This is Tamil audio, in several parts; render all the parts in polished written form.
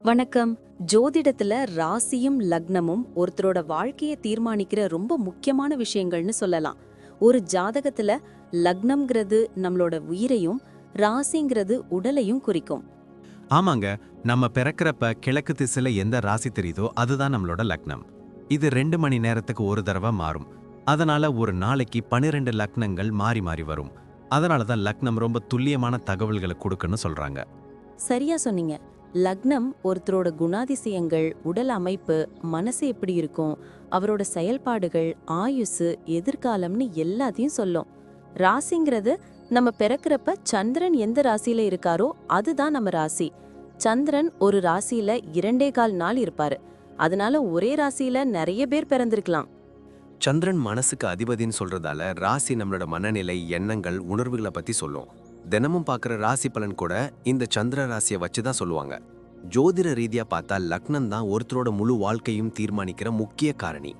வணக்கம். ஜோதிடத்துல ராசியும் லக்னமும் ஒருத்தரோட வாழ்க்கையை தீர்மானிக்கிற ரொம்ப முக்கியமான விஷயங்கள்னு சொல்லலாம். ஒரு ஜாதகத்துல லக்னம்ங்கிறது நம்மளோட உயிரையும், ராசிங்கிறது உடலையும் குறிக்கும். ஆமாங்க. நம்ம பிறக்கிறப்ப கிழக்கு திசையில எந்த ராசி தெரியுதோ அதுதான் நம்மளோட லக்னம். இது 2 மணி நேரத்துக்கு ஒரு தடவை மாறும். அதனால ஒரு நாளைக்கு 12 லக்னங்கள் மாறி மாறி வரும். அதனால தான் லக்னம் ரொம்ப துல்லியமான தகவல்களை கொடுக்குன்னு சொல்றாங்க. சரியா சொன்னீங்க. லக்னம் ஒருத்தரோட குணாதிசயங்கள், உடல் அமைப்பு, மனசு எப்படி இருக்கும், அவரோட செயல்பாடுகள், ஆயுசு, எதிர்காலம்னு எல்லாத்தையும் சொல்லும். ராசிங்கிறது நம்ம பிறக்கிறப்ப சந்திரன் எந்த ராசியில இருக்காரோ அதுதான் நம்ம ராசி. சந்திரன் ஒரு ராசியில 2.25 நாள் இருப்பாரு. அதனால ஒரே ராசியில நிறைய பேர் பிறந்திருக்கலாம். சந்திரன் மனசுக்கு அதிபதின்னு சொல்றதால ராசி நம்மளோட மனநிலை, எண்ணங்கள், உணர்வுகளை பத்தி சொல்லும். தினமும் பார்க்குற ராசி பலன் கூட இந்த சந்திர ராசியை வச்சு தான் சொல்லுவாங்க. ஜோதிட ரீதியா பார்த்தா லக்னம் தான் ஒருத்தரோட முழு வாழ்க்கையும் தீர்மானிக்கிற முக்கிய காரணி.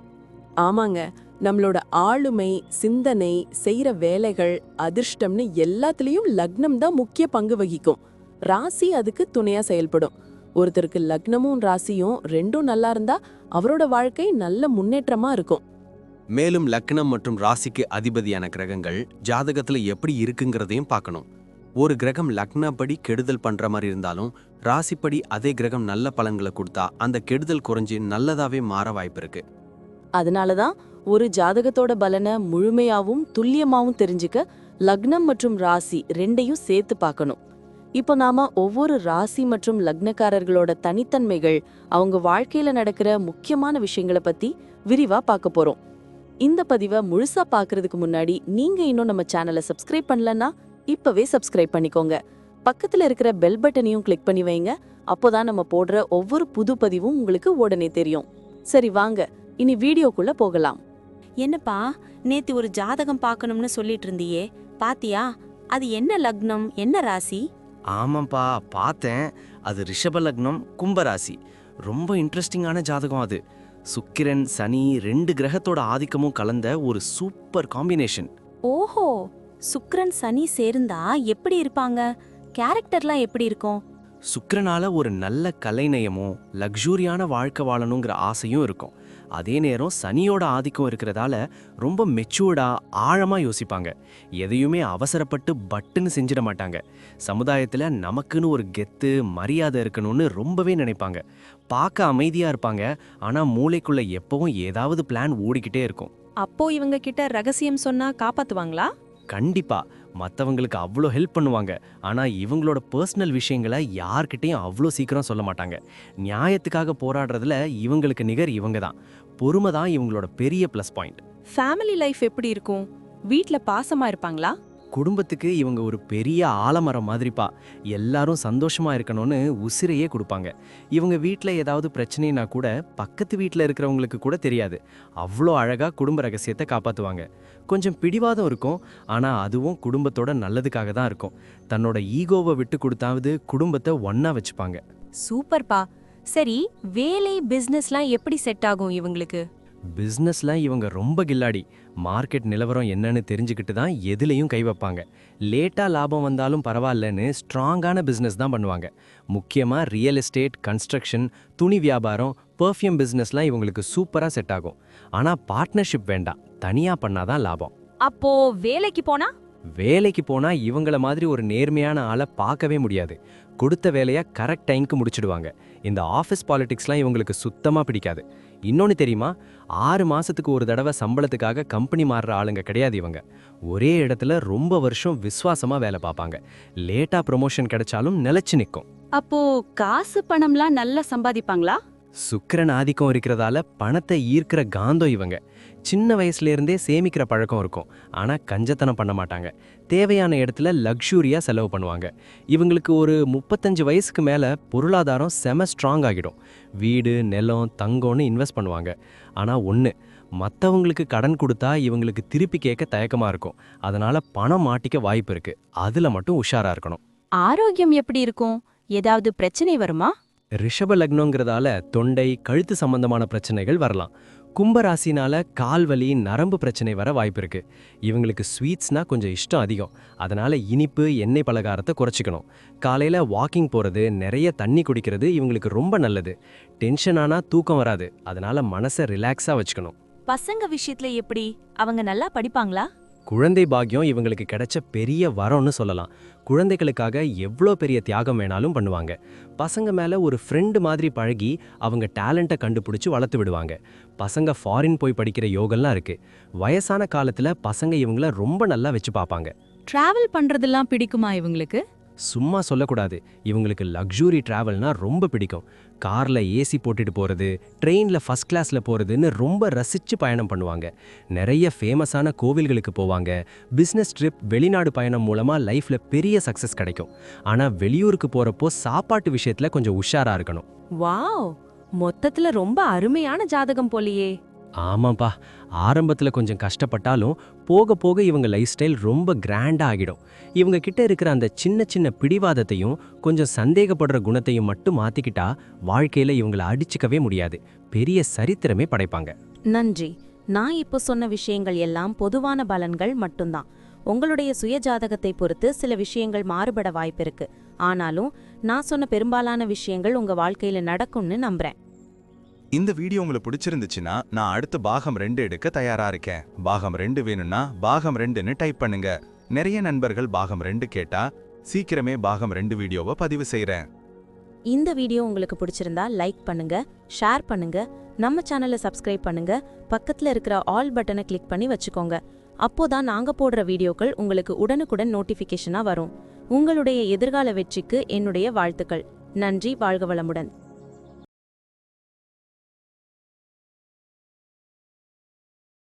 ஆமாங்க, நம்மளோட ஆளுமை, சிந்தனை, செய்யற வேலைகள், அதிர்ஷ்டம்னு எல்லாத்துலயும் லக்னம் தான் முக்கிய பங்கு வகிக்கும். ராசி அதுக்கு துணையா செயல்படும். ஒருத்தருக்கு லக்னமும் ராசியும் ரெண்டும் நல்லா இருந்தா அவரோட வாழ்க்கை நல்ல முன்னேற்றமா இருக்கும். மேலும் லக்னம் மற்றும் ராசிக்கு அதிபதியான கிரகங்கள் ஜாதகத்துல எப்படி இருக்குங்கிறதையும் பார்க்கணும். ஒரு கிரகம் லக்னப்படி கெடுதல் பண்ற மாதிரி இருந்தாலும் ராசிப்படி அதே கிரகம் நல்ல பலன்களை கொடுத்தா அந்த கெடுதல் குறைஞ்சி நல்லதாவே மாற வாய்ப்பு இருக்கு. அதனாலதான் ஒரு ஜாதகத்தோட பலனை முழுமையாவும் துல்லியமாவும் தெரிஞ்சுக்க லக்னம் மற்றும் ராசி ரெண்டையும் சேர்த்து பார்க்கணும். இப்போ நாம ஒவ்வொரு ராசி மற்றும் லக்னக்காரர்களோட தனித்தன்மைகள், அவங்க வாழ்க்கையில நடக்கிற முக்கியமான விஷயங்களை பத்தி விரிவா பார்க்க போறோம். இந்த பதிவை முழுசா பார்க்கறதுக்கு முன்னாடி நீங்க இன்னும் நம்ம சேனலை சப்ஸ்கிரைப் பண்ணலன்னா இப்பவே சப்ஸ்கிரைப் பண்ணிக்கோங்க. பக்கத்துல இருக்கிற பெல் பட்டனையும் கிளிக் பண்ணி வைங்க. அப்போதான் நம்ம போடுற ஒவ்வொரு புது பதிவும் உங்களுக்கு உடனே தெரியும். சரி வாங்க, இனி வீடியோக்குள்ள போகலாம். என்னப்பா, நேத்து ஒரு ஜாதகம் பார்க்கணும்னு சொல்லிட்டு இருந்தியே, பாத்தியா? அது என்ன லக்னம், என்ன ராசி? ஆமாப்பா, பார்த்தேன். அது ரிஷப லக்னம், கும்பராசி. ரொம்ப இன்ட்ரெஸ்டிங்கான ஜாதகம் அது. சுக்கிரன், சனி 2 கிரகத்தோட ஆதிக்கமும் கலந்த ஒரு சூப்பர் காம்பினேஷன். ஓஹோ, சுக்கிரன் சனி சேர்ந்தா எப்படி இருப்பாங்க? கேரக்டர்லாம் எப்படி இருக்கும்? சுக்கிரனால ஒரு நல்ல கலைநயமும் லக்ஸூரியான வாழ்க்கை வாழணுங்கிற ஆசையும் இருக்கும். அதே நேரம் சனியோட ஆதிக்கம் இருக்கிறதால ரொம்ப மெச்சூர்டா ஆழமா யோசிப்பாங்க. எதையுமே அவசரப்பட்டு பட்டுன்னு செஞ்சிட மாட்டாங்க. சமுதாயத்துல நமக்குன்னு ஒரு கெத்து, மரியாதை இருக்கணும்னு ரொம்பவே நினைப்பாங்க. பார்க்க அமைதியா இருப்பாங்க, ஆனா மூளைக்குள்ள எப்பவும் ஏதாவது பிளான் ஓடிக்கிட்டே இருக்கும். அப்போ இவங்க கிட்ட ரகசியம் சொன்னா காப்பாத்துவாங்களா? கண்டிப்பா மற்றவங்களுக்கு அவ்வளோ ஹெல்ப் பண்ணுவாங்க. ஆனால் இவங்களோட பர்சனல் விஷயங்களை யார்கிட்டையும் அவ்வளோ சீக்கிரம் சொல்ல மாட்டாங்க. நியாயத்துக்காக போராடுறதுல இவங்களுக்கு நிகர் இவங்க தான். பொறுமை தான் இவங்களோட பெரிய ப்ளஸ் பாயிண்ட். ஃபேமிலி லைஃப் எப்படி இருக்கும்? வீட்ல பாசமா இருப்பாங்களா? குடும்பத்துக்கு இவங்க ஒரு பெரிய ஆலமரம் மாதிரிப்பா. எல்லாரும் சந்தோஷமா இருக்கணும்னு உசிரையே கொடுப்பாங்க. இவங்க வீட்டில் ஏதாவது பிரச்சனைனா கூட பக்கத்து வீட்டில் இருக்கிறவங்களுக்கு கூட தெரியாது. அவ்வளோ அழகா குடும்ப ரகசியத்தை காப்பாற்றுவாங்க. கொஞ்சம் பிடிவாதம் இருக்கும், ஆனால் அதுவும் குடும்பத்தோட நல்லதுக்காக தான் இருக்கும். தன்னோட ஈகோவை விட்டு கொடுத்தாவது குடும்பத்தை ஒன்னா வச்சுப்பாங்க. சூப்பர்ப்பா. சரி, வேலை பிசினஸ்லாம் எப்படி செட் ஆகும் இவங்களுக்கு? பிஸ்னஸ்ல இவங்க ரொம்ப கில்லாடி. மார்க்கெட் நிலவரம் என்னன்னு தெரிஞ்சுக்கிட்டு தான் எதுலையும் கை வைப்பாங்க. லேட்டாக லாபம் வந்தாலும் பரவாயில்லன்னு ஸ்ட்ராங்கான பிஸ்னஸ் தான் பண்ணுவாங்க. முக்கியமாக ரியல் எஸ்டேட், கன்ஸ்ட்ரக்ஷன், துணி வியாபாரம், பர்ஃப்யூம் பிஸ்னஸ்லாம் இவங்களுக்கு சூப்பராக செட் ஆகும். ஆனால் பார்ட்னர்ஷிப் வேண்டாம், தனியாக பண்ணாதான் லாபம். அப்போ வேலைக்கு போனா? வேலைக்கு போனால் இவங்கள மாதிரி ஒரு நேர்மையான ஆளை பார்க்கவே முடியாது. கொடுத்த வேலையை கரெக்ட் டைமுக்கு முடிச்சிடுவாங்க. இந்த ஆஃபீஸ் பாலிடிக்ஸ்லாம் இவங்களுக்கு சுத்தமாக பிடிக்காது. இன்னொன்று தெரியுமா, 6 மாதத்துக்கு ஒரு தடவை சம்பளத்துக்காக கம்பெனி மாறுற ஆளுங்க கிடையாது இவங்க. ஒரே இடத்துல ரொம்ப வருஷம் விசுவாசமாக வேலை பார்ப்பாங்க. லேட்டாக ப்ரொமோஷன் கிடைச்சாலும் நிலைச்சு நிற்கும். அப்போ காசு பணம்லாம் நல்லா சம்பாதிப்பாங்களா? சுக்கிரன் ஆதிக்கம் இருக்கிறதால பணத்தை ஈர்க்கிற காந்தம் இவங்க. சின்ன வயசுலேருந்தே சேமிக்கிற பழக்கம் இருக்கும், ஆனால் கஞ்சத்தனம் பண்ண மாட்டாங்க. தேவையான இடத்துல லக்ஸூரியாக செலவு பண்ணுவாங்க. இவங்களுக்கு ஒரு 35 வயசுக்கு மேலே பொருளாதாரம் செம ஸ்ட்ராங் ஆகிடும். வீடு, நிலம், தங்கம்னு இன்வெஸ்ட் பண்ணுவாங்க. ஆனால் ஒன்று, மற்றவங்களுக்கு கடன் கொடுத்தா இவங்களுக்கு திருப்பி கேட்க தயக்கமாக இருக்கும். அதனால பணம் மாட்டிக்க வாய்ப்பு இருக்கு. அதில் மட்டும் உஷாராக இருக்கணும். ஆரோக்கியம் எப்படி இருக்கும்? ஏதாவது பிரச்சனை வருமா? ரிஷப லக்னங்கிறதால தொண்டை, கழுத்து சம்பந்தமான பிரச்சனைகள் வரலாம். கும்பராசினால கால்வலி நரம்பு பிரச்சனை வர வாய்ப்பு இருக்கு. இவங்களுக்கு ஸ்வீட்ஸ்னா கொஞ்சம் இஷ்டம் அதிகம். அதனால இனிப்பு எண்ணெய் பலகாரத்தை குறைச்சிக்கணும். காலையில வாக்கிங் போறது நிறைய தண்ணி குடிக்கிறது இவங்களுக்கு ரொம்ப நல்லது. டென்ஷன் ஆனா தூக்கம் வராது. அதனால மனசை ரிலாக்ஸா வச்சுக்கணும். பசங்க விஷயத்துல எப்படி? அவங்க நல்லா படிப்பாங்களா? குழந்தை பாக்கியம் இவங்களுக்கு கிடைச்ச பெரிய வரம்னு சொல்லலாம். குழந்தைகளுக்காக எவ்வளோ பெரிய தியாகம் வேணாலும் பண்ணுவாங்க. பசங்க மேல ஒரு ஃப்ரெண்டு மாதிரி பழகி அவங்க டேலண்ட்டை கண்டுபிடிச்சு வளர்த்து விடுவாங்க. பசங்க ஃபாரின் போய் படிக்கிற யோகம்லாம் இருக்கு. வயசான காலத்துல பசங்க இவங்கள ரொம்ப நல்லா வச்சு பார்ப்பாங்க. டிராவல் பண்றதெல்லாம் பிடிக்குமா இவங்களுக்கு? சும்மா சொல்லக்கூடாது. இவங்களுக்கு லக்ஸுரி டிராவல்னா ரொம்ப பிடிக்கும். கார்ல ஏசி போட்டுட்டு போறது, ட்ரெயின்ல ஃபர்ஸ்ட் கிளாஸ்ல போறதுன்னு ரொம்ப ரசிச்சு பயணம் பண்ணுவாங்க. நிறைய ஃபேமஸான கோவில்களுக்கு போவாங்க. பிசினஸ் ட்ரிப், வெளிநாடு பயணம் மூலமா லைஃப்ல பெரிய சக்சஸ் கிடைக்கும். ஆனா வெளியூருக்கு போறப்போ சாப்பாட்டு விஷயத்துல கொஞ்சம் உஷாரா இருக்கணும். வாவ், மொத்தத்துல ரொம்ப அருமையான ஜாதகம் போலியே. ஆமாப்பா, ஆரம்பத்துல கொஞ்சம் கஷ்டப்பட்டாலும் போக போக இவங்க லைஃப் ஸ்டைல் ரொம்ப கிராண்டா ஆகிடும். இவங்க கிட்ட இருக்கிற அந்த சின்ன சின்ன பிடிவாதத்தையும் கொஞ்சம் சந்தேகப்படுற குணத்தையும் மட்டும் மாத்திக்கிட்டா வாழ்க்கையில இவங்களை அடிச்சுக்கவே முடியாது. பெரிய சரித்திரமே படைப்பாங்க. நன்றி. நான் இப்போ சொன்ன விஷயங்கள் எல்லாம் பொதுவான பலன்கள் மட்டும்தான். உங்களுடைய சுய ஜாதகத்தை பொறுத்து சில விஷயங்கள் மாறுபட வாய்ப்பிருக்கு. ஆனாலும் நான் சொன்ன பெரும்பாலான விஷயங்கள் உங்க வாழ்க்கையில நடக்கும்னு நம்புறேன். இந்த வீடியோ உங்களுக்கு பிடிச்சிருந்துச்சுன்னா நான் அடுத்து பாகம் 2 எடுக்க தயாரா இருக்கேன். பாகம் 2 வேணும்னா பாகம் 2ன்னு டைப் பண்ணுங்க. நிறைய நண்பர்கள் பாகம் 2 கேட்டா சீக்கிரமே பாகம் 2 வீடியோவை பதிவு செய்றேன். இந்த வீடியோ உங்களுக்கு பிடிச்சிருந்தா லைக் பண்ணுங்க, ஷேர் பண்ணுங்க, நம்ம சேனலை சப்ஸ்கிரைப் பண்ணுங்க, பக்கத்துல இருக்கிற ஆல் பட்டனை கிளிக் பண்ணி வச்சுக்கோங்க. அப்போதான் நாங்க போடுற வீடியோக்கள் உங்களுக்கு உடனுக்குடன் நோட்டிஃபிகேஷனா வரும். உங்களுடைய எதிர்கால வெற்றிக்கு என்னுடைய வாழ்த்துக்கள். நன்றி. வாழ்க வளமுடன்.